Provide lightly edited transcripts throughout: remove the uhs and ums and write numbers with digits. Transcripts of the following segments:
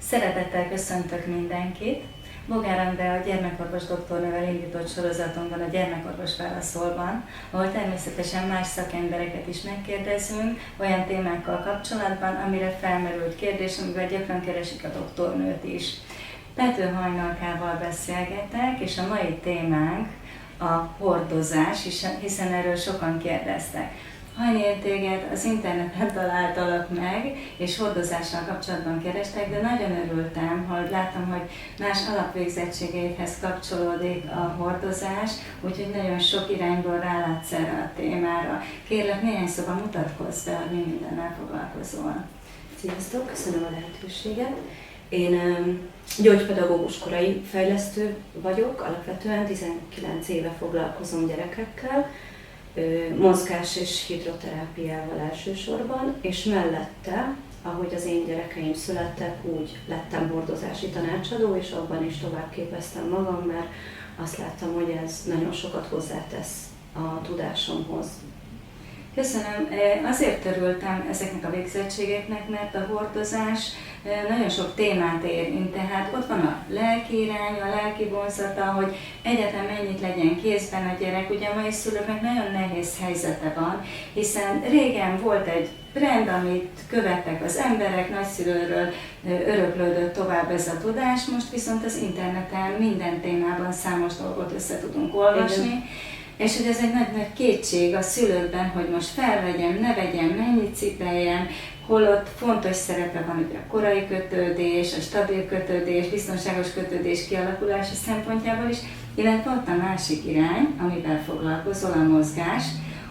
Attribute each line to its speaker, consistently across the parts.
Speaker 1: Szeretettel köszöntök mindenkit! Bogár Andrea a gyermekorvos doktornővel indított sorozatunkban, a Gyermekorvos Válaszolban, ahol természetesen más szakembereket is megkérdezünk olyan témákkal kapcsolatban, amire felmerült kérdés, amivel gyakran keresik a doktornőt is. Pető Hajnalkával beszélgetek, és a mai témánk a hordozás, hiszen erről sokan kérdeztek. Hajni, én téged az interneten találtalak meg, és hordozással kapcsolatban kerestek, de nagyon örültem, hogy láttam, hogy más alapvégzettségeidhez kapcsolódik a hordozás, úgyhogy nagyon sok irányból rálátsz erre a témára. Kérlek, néhány szóban mutatkozz be, hogy mi mindennel foglalkozol.
Speaker 2: Sziasztok, köszönöm a lehetőséget. Én gyógypedagógus korai fejlesztő vagyok, alapvetően 19 éve foglalkozom gyerekekkel, mozgás és hidroterápiával elsősorban, és mellette, ahogy az én gyerekeim születtek, úgy lettem hordozási tanácsadó, és abban is tovább képeztem magam, mert azt láttam, hogy ez nagyon sokat hozzátesz a tudásomhoz.
Speaker 1: Köszönöm. Azért örültem ezeknek a végzettségeknek, mert a hordozás nagyon sok témát érint, tehát ott van a lelki irány, a lelki vonzata, hogy egyáltalán mennyit legyen kézben a gyerek. Ugye a mai szülőknek nagyon nehéz helyzete van, hiszen régen volt egy trend, amit követtek az emberek, nagyszülőről öröklődött tovább ez a tudás, most viszont az interneten minden témában számos dolgot össze tudunk olvasni. Igen. És hogy ez egy nagy kétség a szülőkben, hogy most felvegyem, ne vegyem, mennyit cipeljem, holott fontos szerepe van ugye a korai kötődés, a stabil kötődés, biztonságos kötődés kialakulása szempontjából is, illetve ott a másik irány, amivel foglalkozol, a mozgás,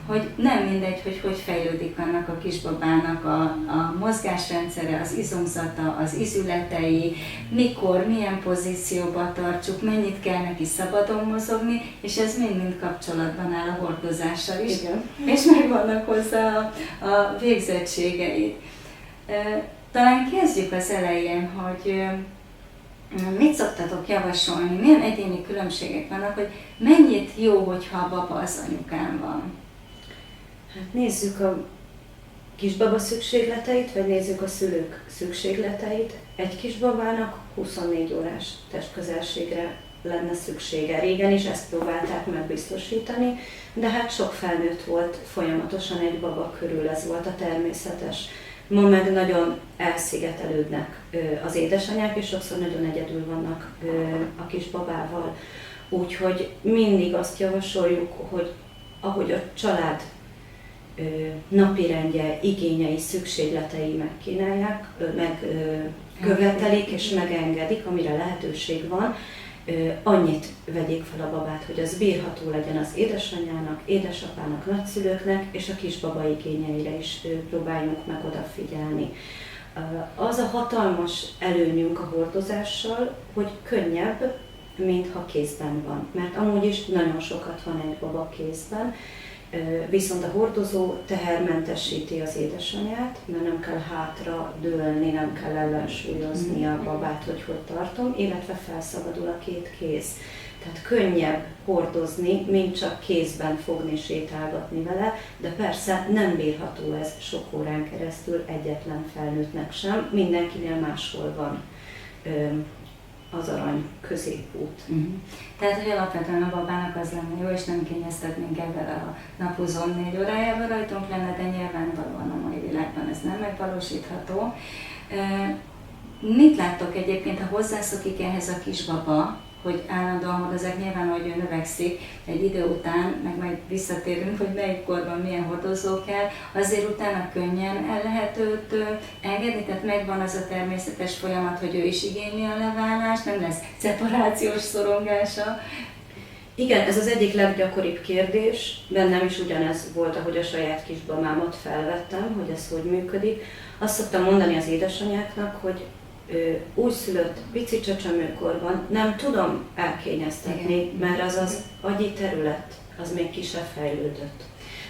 Speaker 1: hogy nem mindegy, hogy fejlődik annak a kisbabának a mozgásrendszere, az izomzata, az izületei, mikor, milyen pozícióba tartsuk, mennyit kell neki szabadon mozogni, és ez mind-mind kapcsolatban áll a hordozással is.
Speaker 2: Igen.
Speaker 1: És megvannak hozzá a végzettségeid. Talán kezdjük az elején, hogy mit szoktatok javasolni, milyen egyéni különbségek vannak, hogy mennyit jó, hogyha a baba az anyukán van?
Speaker 2: Hát nézzük a kisbaba szükségleteit, vagy nézzük a szülők szükségleteit. Egy kisbabának 24 órás testközelségre lenne szüksége. Régen is ezt próbálták megbiztosítani, de hát sok felnőtt volt folyamatosan egy baba körül, ez volt a természetes. Ma meg nagyon elszigetelődnek az édesanyák, és sokszor nagyon egyedül vannak a kisbabával. Úgyhogy mindig azt javasoljuk, hogy ahogy a család napirendje, igényei, szükségletei megkínálják, megkövetelik és megengedik, amire lehetőség van, annyit vegyék fel a babát, hogy az bírható legyen az édesanyának, édesapának, nagyszülőknek, és a kisbaba igényeire is próbáljunk meg odafigyelni. Az a hatalmas előnyünk a hordozással, hogy könnyebb, mintha kézben van, mert amúgy is nagyon sokat van egy baba kézben, viszont a hordozó tehermentesíti az édesanyát, mert nem kell hátra dőlni, nem kell ellensúlyozni a babát, hogy tartom, illetve felszabadul a két kéz. Tehát könnyebb hordozni, mint csak kézben fogni, sétálgatni vele, de persze nem bírható ez sok órán keresztül egyetlen felnőttnek sem, mindenkinél máshol van az arany középút.
Speaker 1: Tehát, hogy alapvetően a babának az lenne jó, és nem kényeztetnénk ebben a nap 24 órájában rajtunk lenne, de nyilvánvalóan a mai világban ez nem megvalósítható. Mit láttok egyébként, ha hozzászokik ehhez a kisbaba, hogy állandóan hordozzák, nyilván, hogy ő növekszik egy idő után, meg majd visszatérünk, hogy melyik korban milyen hordozó kell, azért utána könnyen el lehet őt engedni, tehát megvan az a természetes folyamat, hogy ő is igényli a leválást, nem lesz szeparációs szorongása.
Speaker 2: Igen, ez az egyik leggyakoribb kérdés, bennem is ugyanez volt, ahogy a saját kisbamámat felvettem, hogy ez hogy működik. Azt szoktam mondani az édesanyáknak, hogy újszülött, pici csecsemőkorban nem tudom elkényeztetni, mert az agyi terület, az még ki se fejlődött.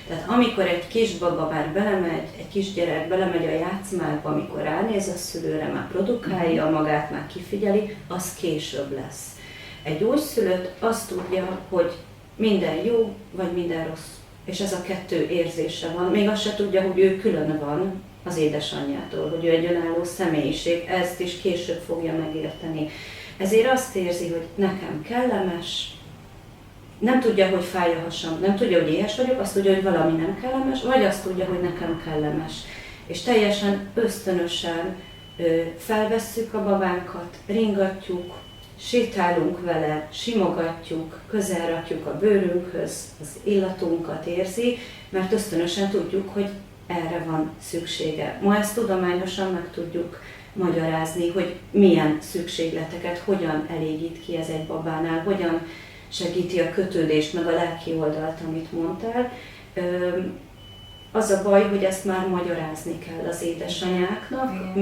Speaker 2: Tehát amikor egy kisbaba már belemegy, egy kisgyerek belemegy a játszmákba, amikor ránéz a szülőre, már produkálja magát, már kifigyeli, az később lesz. Egy újszülött azt tudja, hogy minden jó, vagy minden rossz. És ez a kettő érzése van. Még azt se tudja, hogy ő külön van az édesanyjától, hogy ő egy önálló személyiség, ezt is később fogja megérteni. Ezért azt érzi, hogy nekem kellemes, nem tudja, hogy fáj a hasam, nem tudja, hogy éhes vagyok, azt tudja, hogy valami nem kellemes, vagy azt tudja, hogy nekem kellemes. És teljesen ösztönösen felvesszük a babánkat, ringatjuk, sétálunk vele, simogatjuk, közelrakjuk a bőrünkhöz, az illatunkat érzi, mert ösztönösen tudjuk, hogy erre van szüksége. Ma ezt tudományosan meg tudjuk magyarázni, hogy milyen szükségleteket, hogyan elégít ki ez egy babánál, hogyan segíti a kötődést, meg a lelki oldalt, amit mondtál. Az a baj, hogy ezt már magyarázni kell az édesanyáknak,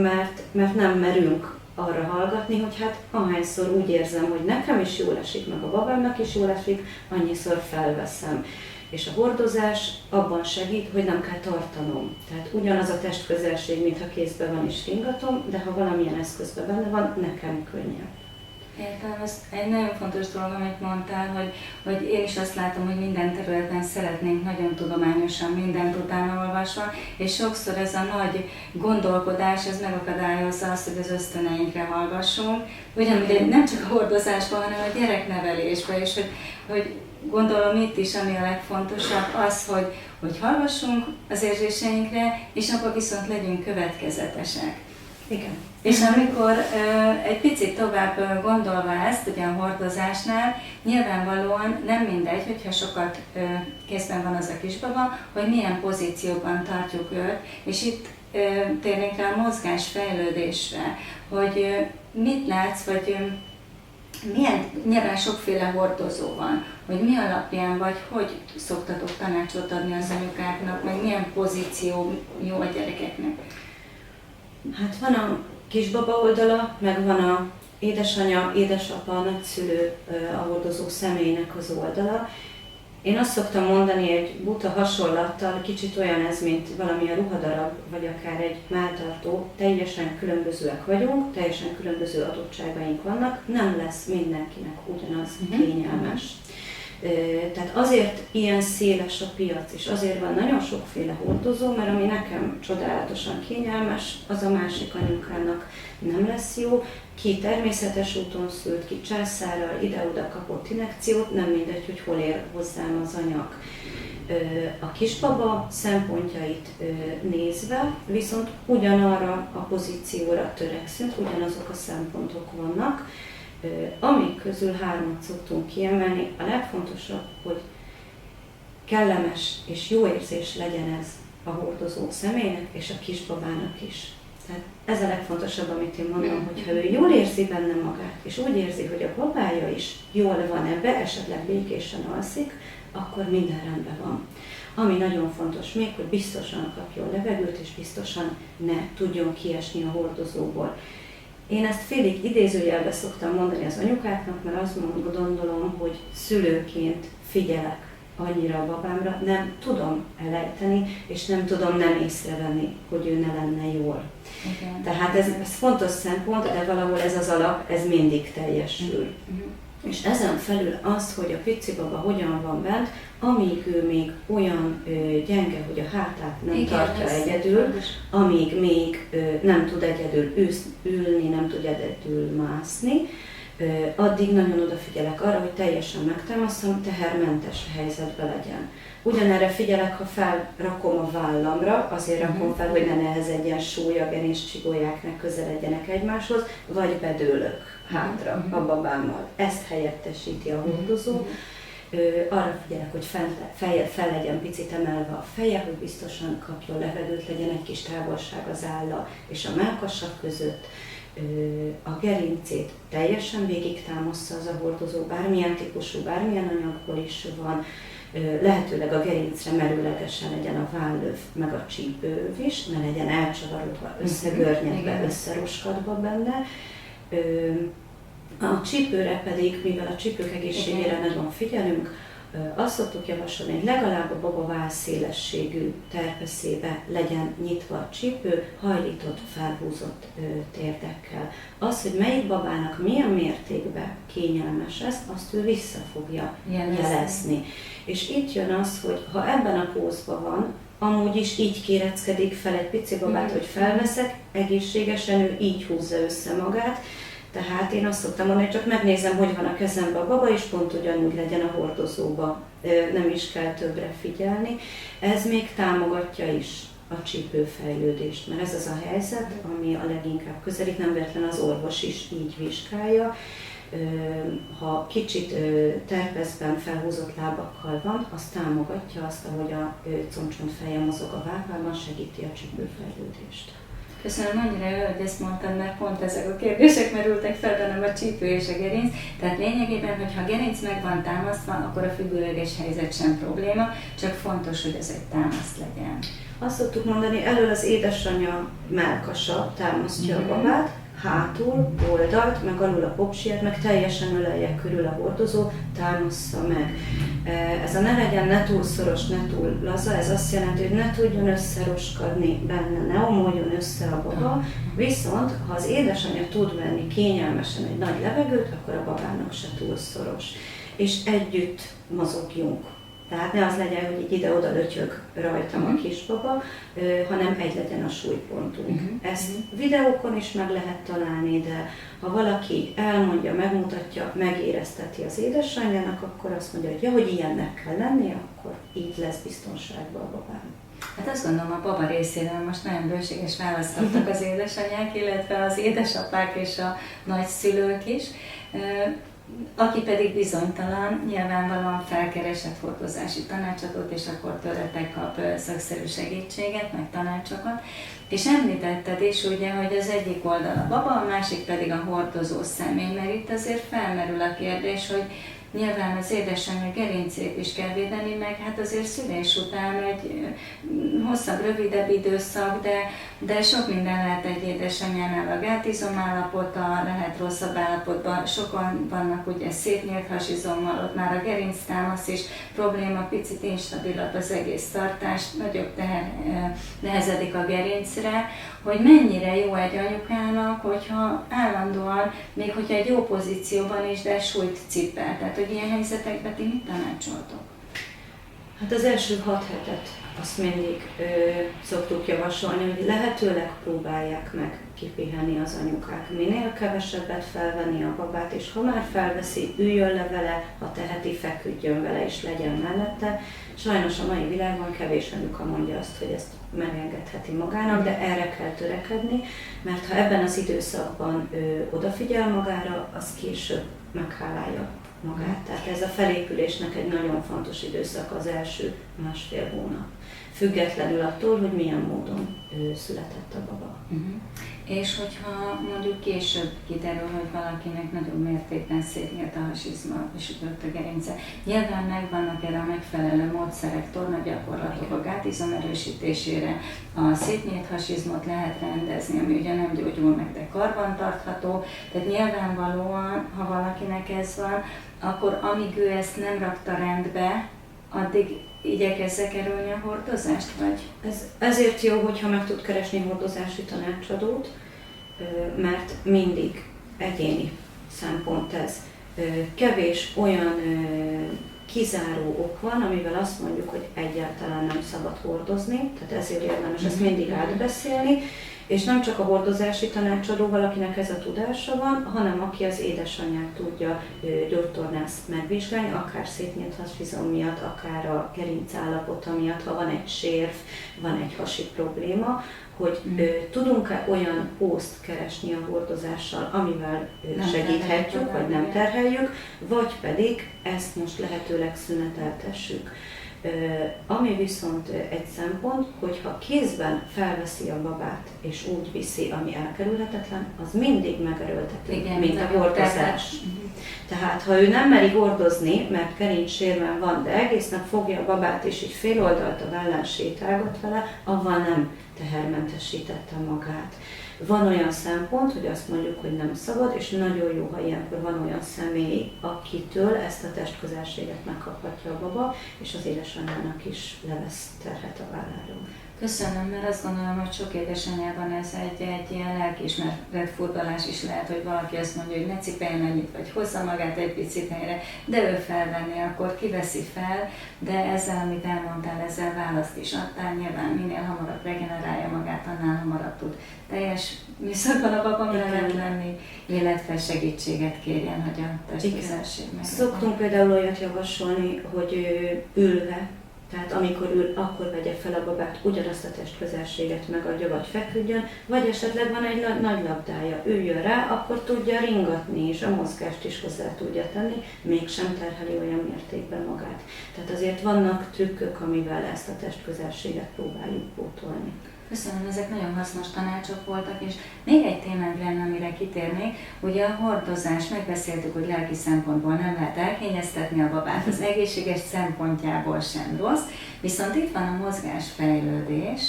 Speaker 2: mert nem merünk arra hallgatni, hogy hát ahányszor úgy érzem, hogy nekem is jól esik, meg a babámnak is jól esik, annyiszor felveszem. És a hordozás abban segít, hogy nem kell tartanom. Tehát ugyanaz a testközelség, mintha kézben van és ringatom, de ha valamilyen eszközben benne van, nekem könnyebb.
Speaker 1: Értem, ez egy nagyon fontos dolog, amit mondtál, hogy én is azt látom, hogy minden területen szeretnénk nagyon tudományosan mindent utána olvasva, és sokszor ez a nagy gondolkodás, ez megakadályozza azt, hogy az ösztöneinkre hallgassunk. Ugyanúgy nem csak a hordozásban, hanem a gyereknevelésben, és hogy gondolom itt is, ami a legfontosabb, az, hogy hallgassunk az érzéseinkre, és akkor viszont legyünk következetesek.
Speaker 2: Igen.
Speaker 1: És amikor egy picit tovább gondolva ezt, ugye a hordozásnál, nyilvánvalóan nem mindegy, hogyha sokat készben van az a kisbaba, hogy milyen pozícióban tartjuk őt, és itt térnénk rá a mozgásfejlődésre, hogy mit látsz, vagy milyen, nyilván sokféle hordozó van, hogy mi alapján vagy hogy szoktatok tanácsot adni az anyukáknak, meg milyen pozíció jó a gyerekeknek?
Speaker 2: Hát van a kisbaba oldala, meg van a édesanya, édesapa, nagyszülő, a hordozó személynek az oldala. Én azt szoktam mondani egy buta hasonlattal, kicsit olyan ez, mint valamilyen ruhadarab, vagy akár egy melltartó, teljesen különbözőek vagyunk, teljesen különböző adottságaink vannak, nem lesz mindenkinek ugyanaz kényelmes. Tehát azért ilyen széles a piac, és azért van nagyon sokféle hordozó, mert ami nekem csodálatosan kényelmes, az a másik anyukának nem lesz jó. Ki természetes úton szült, ki császárral, ide-oda kapott injekciót, nem mindegy, hogy hol ér hozzám az anyag. A kisbaba szempontjait nézve viszont ugyanarra a pozícióra törekszünk, ugyanazok a szempontok vannak, amik közül 3-at szoktunk kiemelni. A legfontosabb, hogy kellemes és jó érzés legyen ez a hordozó személynek és a kisbabának is. Tehát ez a legfontosabb, amit én mondom, hogy ha ő jól érzi benne magát, és úgy érzi, hogy a babája is jól van ebbe, esetleg békésen alszik, akkor minden rendben van. Ami nagyon fontos még, hogy biztosan kapjon levegőt, és biztosan ne tudjon kiesni a hordozóból. Én ezt félig idézőjelbe szoktam mondani az anyukáknak, mert azt gondolom, hogy szülőként figyelek annyira a babámra, nem tudom elejteni, és nem tudom nem észrevenni, hogy ő ne lenne jól.
Speaker 1: Igen.
Speaker 2: Tehát ez fontos szempont, de valahol ez az alap, ez mindig teljesül. És ezen felül az, hogy a pici baba hogyan van bent, amíg ő még olyan gyenge, hogy a hátát nem tartja egyedül, amíg még nem tud egyedül ülni, nem tud egyedül mászni, addig nagyon odafigyelek arra, hogy teljesen megtámasztom, tehermentes helyzetbe legyen. Ugyanerre figyelek, ha felrakom a vállamra, azért rakom fel, hogy ne nehezedjen súly, a gerincsigólyák ne közeledjenek egymáshoz, vagy bedőlök hátra a babámmal. Ezt helyettesíti a hordozó. Arra figyelek, hogy fel legyen picit emelve a feje, hogy biztosan kapjon levegőt, legyen egy kis távolság az álla és a mellkasak között. A gerincét teljesen végig támassza az a hordozó, bármilyen típusú, bármilyen anyagból is van, lehetőleg a gerincre merőlegesen legyen a vállöv, meg a csípőv is, ne legyen elcsavarodva, összegörnyedve, összeroskadva benne. A csípőre pedig, mivel a csípők egészségére nagyon figyelünk, Azt szoktuk javasolni, hogy legalább a baba válszélességű terpeszébe legyen nyitva a csípő, hajlított, felhúzott térdekkel. Az, hogy melyik babának milyen mértékben kényelmes ez, azt ő vissza fogja jelezni. És itt jön az, hogy ha ebben a pózban van, amúgy is így kéreckedik fel egy pici babát, hogy felveszek, egészségesen ő így húzza össze magát. Tehát én azt szoktam mondani, hogy csak megnézem, hogy van a kezemben a baba, és pont ugyanúgy legyen a hordozóba, nem is kell többre figyelni. Ez még támogatja is a csípőfejlődést, mert ez az a helyzet, ami a leginkább közelít, nem véletlen az orvos is így vizsgálja. Ha kicsit terpeszben felhúzott lábakkal van, az támogatja azt, ahogy a combcsontfeje mozog a vállában, segíti a csípőfejlődést.
Speaker 1: Köszönöm, annyira jó, hogy ezt mondtad, mert pont ezek a kérdések merültek fel bennem, a csípő és a gerinc. Tehát lényegében, hogyha a gerinc meg van támasztva, akkor a függőleges helyzet sem probléma, csak fontos, hogy ez egy támaszt legyen.
Speaker 2: Azt szoktuk mondani, elől az édesanyja mellkasa támasztja a babát, hátul, oldalt, meg alul a popsiát, meg teljesen ölelje körül a hordozó, támassza meg. Ez a ne legyen ne túl szoros, ne túl laza, ez azt jelenti, hogy ne tudjon összeroskadni benne, ne omoljon össze a baba, viszont ha az édesanyja tud venni kényelmesen egy nagy levegőt, akkor a babának se túl szoros. És együtt mozogjunk. Tehát ne az legyen, hogy így ide-oda lötyög rajtam a kisbaba, hanem egy legyen a súlypontunk. Ezt videókon is meg lehet találni, de ha valaki elmondja, megmutatja, megérezteti az édesanyjának, akkor azt mondja, hogy ja, hogy ilyennek kell lenni, akkor így lesz biztonságban a babám.
Speaker 1: Hát azt gondolom, a baba részéről most nagyon bőséges választ adtak az édesanyák, illetve az édesapák és a nagyszülők is. Aki pedig bizonytalan, nyilvánvalóan felkeresett hordozási tanácsadót, és akkor tőletek kap szakszerű segítséget, meg tanácsokat. És említetted is ugye, hogy az egyik oldal a baba, a másik pedig a hordozó személy, mert itt azért felmerül a kérdés, hogy nyilván az édesanyja gerincét is kell védeni, meg hát azért szülés után egy hosszabb, rövidebb időszak, de sok minden lehet egy édesanyjánál, a gátizom állapota, lehet rosszabb állapotban, sokan vannak ugye szétnyílt hasizommal, ott már a gerinctámasz is probléma, picit instabilabb az egész tartás, nagyobb teher nehezedik a gerincre, hogy mennyire jó egy anyukának, hogyha állandóan, még hogyha egy jó pozícióban is, de súlyt cipel. Tehát, hogy ilyen helyzetekben ti mit tanácsoltok?
Speaker 2: Hát az első 6 hetet azt mindig szoktuk javasolni, hogy lehetőleg próbálják meg kipihenni az anyukák. Minél kevesebbet felvenni a babát, és ha már felveszi, üljön le vele, ha teheti, feküdjön vele és legyen mellette. Sajnos a mai világban kevés anyuka mondja azt, hogy ezt megengedheti magának, de erre kell törekedni, mert ha ebben az időszakban odafigyel magára, az később meghálálja magát. Tehát ez a felépülésnek egy nagyon fontos időszak az első 1,5 hónap. Függetlenül attól, hogy milyen módon született a baba.
Speaker 1: És hogyha mondjuk később kiderül, hogy valakinek nagyobb mértékben szétnyílt a hasizma és ütött a gerince, nyilván megvannak erre a megfelelő módszerek, tornagyakorlatok a gátizom erősítésére, a szétnyílt hasizmot lehet rendezni, ami ugye nem gyógyul meg, de karbantartható, tehát nyilvánvalóan, ha valakinek ez van, akkor amíg ő ezt nem rakta rendbe, addig igyekezze kerülni a hordozást, vagy?
Speaker 2: Ezért jó, hogyha meg tud keresni hordozási tanácsadót, mert mindig egyéni szempont ez. Kevés olyan kizáró ok van, amivel azt mondjuk, hogy egyáltalán nem szabad hordozni, tehát ezért érdemes ezt mindig átbeszélni, és nem csak a hordozási tanácsadó valakinek ez a tudása van, hanem aki az édesanyját tudja gyógytornász megvizsgálni, akár szétnyílt hasizom miatt, akár a gerinc állapota miatt, ha van egy sérv, van egy hasi probléma, hogy tudunk-e olyan pószt keresni a hordozással, amivel segíthetjük, vagy nem terheljük, vagy pedig ezt most lehetőleg szüneteltessük. Ami viszont egy szempont, hogyha kézben felveszi a babát, és úgy viszi, ami elkerülhetetlen, az mindig megerőltető, mint a hordozás. Tehát, ha ő nem meri hordozni, mert gerincsérven van, de egész nap fogja a babát, és így fél oldalt a vállán sétálgat vele, avval nem tehermentesítette magát. Van olyan szempont, hogy azt mondjuk, hogy nem szabad, és nagyon jó, ha ilyenkor van olyan személy, akitől ezt a testközelséget megkaphatja a baba, és az édesanyjának is levesz terhet a válláról.
Speaker 1: Köszönöm, mert azt gondolom, hogy sok édesanyjában ez egy ilyen lelkiismeret furdalás is lehet, hogy valaki azt mondja, hogy ne cipeljen annyit, vagy hozza magát egy picit helyre, de ő felvenni, akkor kiveszi fel, de ezzel, amit elmondtál, ezzel választ is adtál, nyilván minél hamarabb regenerálja magát, annál hamarabb tud teljes műszakban a baba mellett lenni, illetve segítséget kérjen, hogy a testközelség meg.
Speaker 2: Szoktunk például olyat javasolni, hogy ülve, tehát amikor ül, akkor vegye fel a babát, ugyanazt a testközelséget megadja, vagy feküdjön, vagy esetleg van egy nagy labdája, üljön rá, akkor tudja ringatni, és a mozgást is hozzá tudja tenni, mégsem terheli olyan mértékben magát. Tehát azért vannak trükkök, amivel ezt a testközelséget próbáljuk pótolni.
Speaker 1: Köszönöm, ezek nagyon hasznos tanácsok voltak, és még egy témánk lenne, amire kitérnék. Ugye a hordozás, megbeszéltük, hogy lelki szempontból nem lehet elkényeztetni a babát, az egészséges szempontjából sem rossz, viszont itt van a mozgásfejlődés,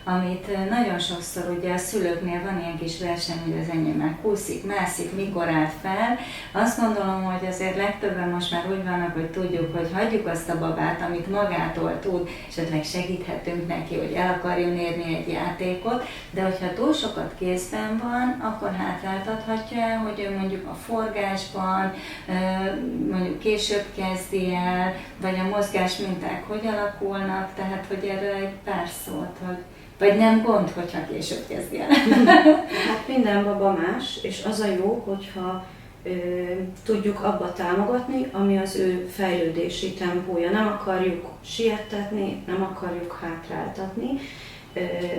Speaker 1: amit nagyon sokszor ugye a szülőknél van ilyen kis verseny, hogy az enyém meg kúszik, mászik, mikor állt fel. Azt gondolom, hogy azért legtöbben most már úgy vannak, hogy tudjuk, hogy hagyjuk azt a babát, amit magától tud, esetleg segíthetünk neki, hogy el akarjon érni egy játékot, de hogyha túl sokat kézben van, akkor hátráltathatja el, hogy ő mondjuk a forgásban, mondjuk később kezdi el, vagy a mozgás minták hogy alakulnak, tehát hogy erről egy pár szót, hogy vagy nem gond, hogyha később kezdi el.
Speaker 2: Hát minden baba más, és az a jó, hogyha tudjuk abba támogatni, ami az ő fejlődési tempója. Nem akarjuk siettetni, nem akarjuk hátráltatni,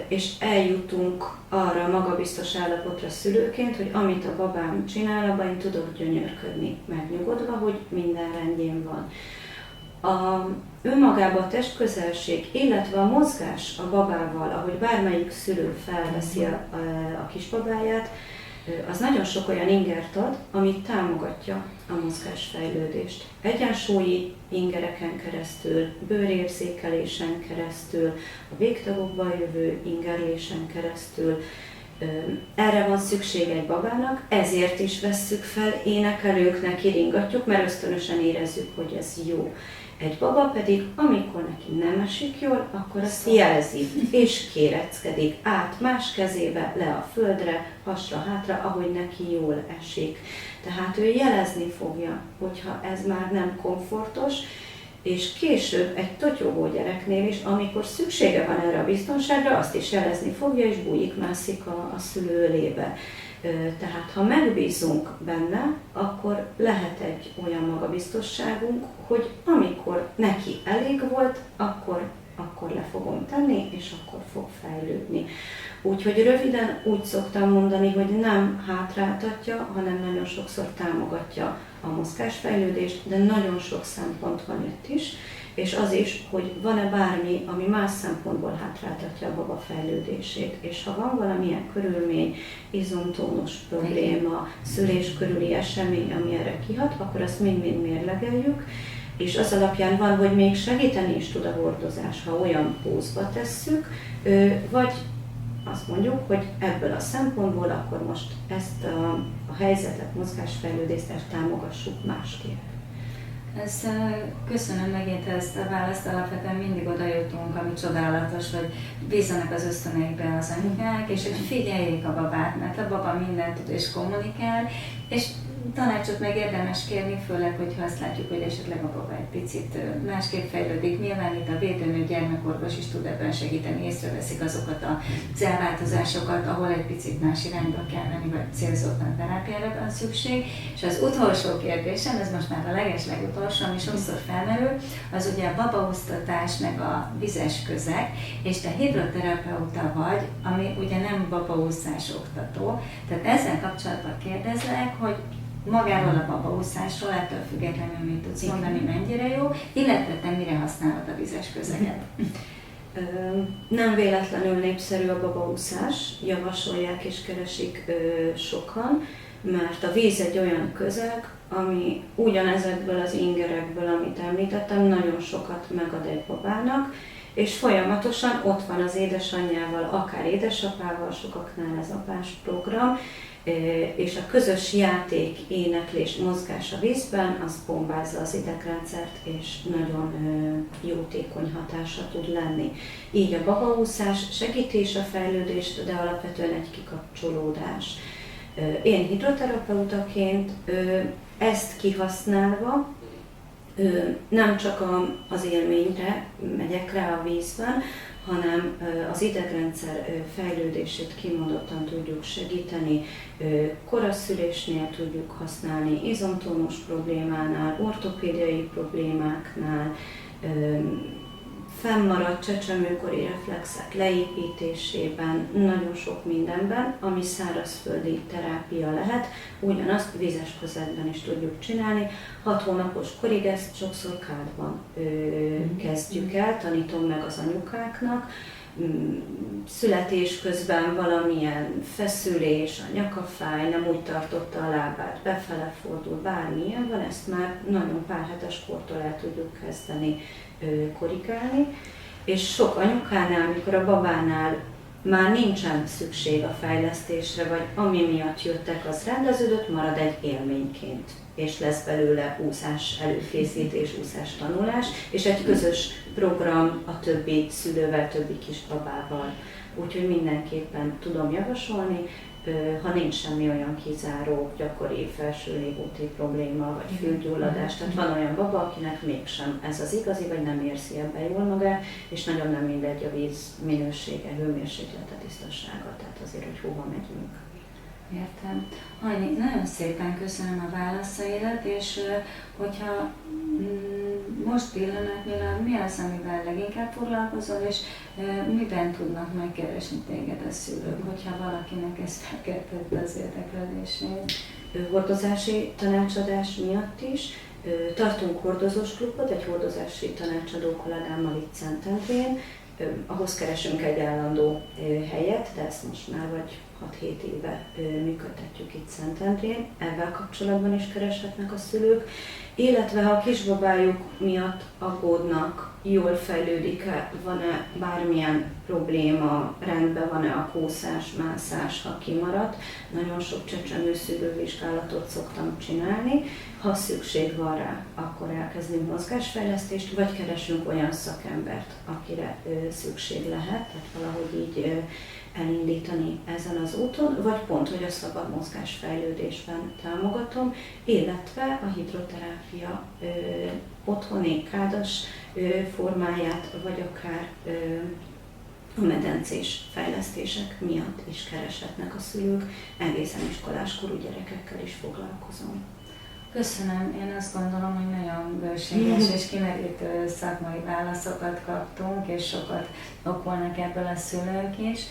Speaker 2: és eljutunk arra a magabiztos állapotra szülőként, hogy amit a babám csinál, abban én tudok gyönyörködni, megnyugodva, hogy minden rendjén van. Önmagában a testközelség, illetve a mozgás a babával, ahogy bármelyik szülő felveszi a kisbabáját, az nagyon sok olyan ingert ad, ami támogatja a mozgásfejlődést. Egyensúlyi ingereken keresztül, bőrérzékelésen keresztül, a végtagokban jövő ingerlésen keresztül. Erre van szükség egy babának, ezért is vesszük fel, énekelőknek kiringatjuk, mert ösztönösen érezzük, hogy ez jó. Egy baba pedig, amikor neki nem esik jól, akkor azt jelzi, és kéreckedik át más kezébe, le a földre, hasra, hátra, ahogy neki jól esik. Tehát ő jelezni fogja, hogyha ez már nem komfortos, és később egy totyogó gyereknél is, amikor szüksége van erre a biztonságra, azt is jelezni fogja, és bújik-mászik a szülő ölébe. Tehát ha megbízunk benne, akkor lehet egy olyan magabiztosságunk, hogy amikor neki elég volt, akkor le fogom tenni, és akkor fog fejlődni. Úgyhogy röviden úgy szoktam mondani, hogy nem hátráltatja, hanem nagyon sokszor támogatja a mozgásfejlődést, de nagyon sok szempont van itt is, és az is, hogy van-e bármi, ami más szempontból hátráltatja a baba fejlődését. És ha van valamilyen körülmény, izomtónus probléma, szülés körüli esemény, ami erre kihat, akkor azt mind-mind mérlegeljük, és az alapján van, hogy még segíteni is tud a hordozás, ha olyan pózba tesszük, vagy azt mondjuk, hogy ebből a szempontból akkor most ezt a helyzetet, mozgásfejlődést támogassuk másképp.
Speaker 1: Köszönöm megint ezt a választ, alapvetően mindig oda jutunk, ami csodálatos, hogy bízzanak az ösztöneikbe az anyukák, és hogy figyeljék a babát, mert a baba mindent tud és kommunikál, és tanácsot meg érdemes kérni, főleg, hogyha azt látjuk, hogy esetleg a baba egy picit másképp fejlődik. Nyilván itt a védőnő gyermekorvos is tud ebben segíteni, észreveszik azokat az elváltozásokat, ahol egy picit más irányba kell menni, vagy célzottan terápiára van szükség. És az utolsó kérdésem, ez most már a legeslegutolsó, ami sokszor felmerül, az ugye a babaúsztatás, meg a vizes közeg, és te hidroterapeuta vagy, ami ugye nem babaúszás oktató. Tehát ezzel kapcsolatban kérdezlek, hogy magáról a babaúszásról, ettől függetlenül mit tudsz mondani, mennyire jó, illetve te mire használod a vizes közeget?
Speaker 2: Nem véletlenül népszerű a babaúszás, javasolják és keresik sokan, mert a víz egy olyan közeg, ami ugyanezekből az ingerekből, amit említettem, nagyon sokat megad egy babának, és folyamatosan ott van az édesanyjával, akár édesapával, sokaknál ez apás program, és a közös játék, éneklés, mozgás a vízben, az bombázza az idegrendszert, és nagyon jótékony hatása tud lenni. Így a babaúszás segíti is a fejlődést, de alapvetően egy kikapcsolódás. Én hidroterapeutaként ezt kihasználva nem csak az élményre megyek rá a vízben, hanem az idegrendszer fejlődését kimondottan tudjuk segíteni, koraszülésnél tudjuk használni, izomtónus problémánál, ortopédiai problémáknál, fennmaradt csecsemőkori reflexek leépítésében, nagyon sok mindenben, ami szárazföldi terápia lehet, ugyanazt vizes közegben is tudjuk csinálni. 6 hónapos korig ezt sokszor kádban kezdjük el, tanítom meg az anyukáknak. Születés közben valamilyen feszülés, a nyaka fáj, nem úgy tartotta a lábát, befele fordul, bármilyen van, ezt már nagyon pár hetes kortól el tudjuk kezdeni korrigálni, és sok anyukánál, amikor a babánál már nincsen szükség a fejlesztésre, vagy ami miatt jöttek, az rendeződött, marad egy élményként, és lesz belőle úszás előkészítés, úszás tanulás, és egy közös program a többi szülővel, többi kisbabával. Úgyhogy mindenképpen tudom javasolni, ha nincs semmi olyan kizáró, gyakori felső légúti probléma, vagy fülgyulladás. Tehát van olyan baba, akinek mégsem ez az igazi, vagy nem érzi ebbe jól magát, és nagyon nem mindegy a víz minősége, hőmérséklete, tisztasága, tehát azért, hogy hova megyünk.
Speaker 1: Értem. Anyi, nagyon szépen köszönöm a válaszaidat, és hogyha most pillanatnyilag mi az, amivel leginkább foglalkozol, és miben tudnak megkeresni téged a szülők, hogyha valakinek ez felkeltette az érdeklődését?
Speaker 2: Hordozási tanácsadás miatt is. Tartunk hordozós klubot, egy hordozási tanácsadó kollégámmal itt Szentendrén. Ahhoz keresünk egy állandó helyet, de ezt most már vagy 6-7 éve működtetjük itt Szentendrén. Ezzel kapcsolatban is kereshetnek a szülők, illetve ha a kisbabájuk miatt aggódnak, jól fejlődik-e, van-e bármilyen probléma, rendben van-e a kószás, mászás, ha kimaradt. Nagyon sok csecsemő szülővizsgálatot szoktam csinálni. Ha szükség van rá, akkor elkezdünk mozgásfejlesztést, vagy keresünk olyan szakembert, akire szükség lehet, tehát valahogy így elindítani ezen az úton, vagy pont, hogy a szabad mozgásfejlődésben támogatom, illetve a hidroterápia otthoni kádas formáját, vagy akár a medencés fejlesztések miatt is kereshetnek a szülők, egészen iskoláskorú gyerekekkel is foglalkozom.
Speaker 1: Köszönöm, én azt gondolom, hogy nagyon bőséges és kimerítő szakmai válaszokat kaptunk, és sokat okolnak ebből a szülők is.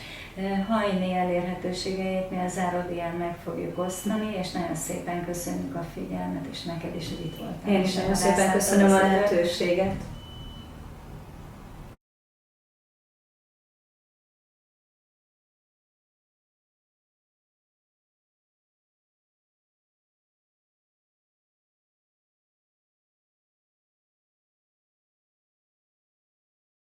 Speaker 1: Hajni elérhetőségeit mi a záródíján meg fogjuk osztani, és nagyon szépen köszönjük a figyelmet, és neked is, hogy itt voltál.
Speaker 2: Én is nagyon szépen köszönöm a lehetőséget.